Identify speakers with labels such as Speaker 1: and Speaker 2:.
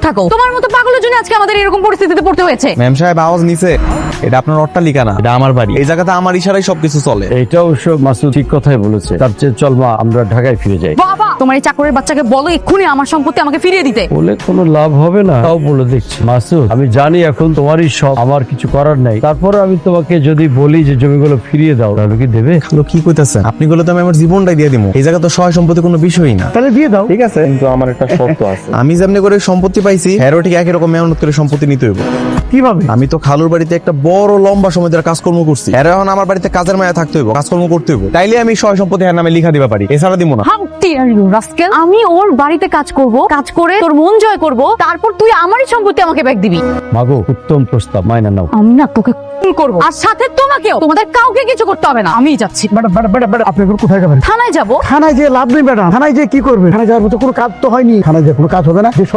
Speaker 1: থাকো। তোমার মতো পাগলের জন্য আজকে আমাদের এরকম পরিস্থিতিতে পড়তে হয়েছে।
Speaker 2: ম্যাম সাহেব আওয়াজ নিচে, এটা আপনার অট্টালিকা না, এটা আমার বাড়ি। এই জায়গাতে আমার ইশারায় সবকিছু চলে।
Speaker 3: এটা অবশ্য মাসুদ ঠিক কথাই বলেছে। তার চেয়ে চল মা আমরা ঢাকায় ফিরে যাই।
Speaker 1: বাবা, তোমার এই চাকরের বাচ্চাকে বলো এক্ষুনি আমার সম্পত্তি আমাকে ফিরিয়ে দিতে।
Speaker 3: বলে কোনো লাভ হবে না, তাও বলে দেখছি। মাসুদ, আমি জানি এখন তোমারই সব, আমার কিছু করার নাই। তারপরে আমি তোমাকে যদি বলি যে জমিগুলো ফিরিয়ে দাও, তাহলে কি দেবে?
Speaker 2: খালু কি কইতাছেন আপনি? বলে তো আমি আমার জীবনটাই দিয়ে দিবো। এই জায়গা তো সহায় সম্পত্তি কোনো বিষয়ই না।
Speaker 3: তাহলে দিয়ে দাও।
Speaker 2: ঠিক আছে, কিন্তু আমার একটা শর্ত আছে। আমি যেমনি করে সম্পত্তি পাইছি, হ্যারো ঠিক একই রকম মেহনত করে সম্পত্তি নিতে হইব।
Speaker 3: কিভাবে?
Speaker 2: আমি তো খালুর বাড়িতে একটা বড় লম্বা সময় ধরে কাজকর্ম করছি। হ্যাঁ, এখন আমার বাড়িতে কাজের মায়া থাকতে হইব, কাজকর্ম করতে হইব। তাইলে আমি সহায় সম্পত্তি হ্যার নামে লিখা দিবা পারি, এছাড়া দিব না।
Speaker 1: How dare you rascal! আমি ওর বাড়িতে কাজ করব, কাজ করে তোর মন জয় করব, তারপর তুই আমারই সম্পত্তি আমাকে ব্যাক দিবি।
Speaker 3: মাগো, উত্তম প্রস্তাব, মাইনা নাও।
Speaker 1: আমি না তোকে খুন করব, আর সাথে তোমাকেও। তোমাদের কাউকে কিছু করতে হবে না, আমিই যাচ্ছি।
Speaker 4: ম্যাডাম আপনি এখন কোথায় যাবেন?
Speaker 1: থানায় যাব।
Speaker 4: থানায় যে লাভ নেই ম্যাডাম, থানায় যে কি করবে? থানায় যাওয়ার মতো কোনো কাজ তো হয়নি, থানায় যে কোনো কাজ হবে না। যে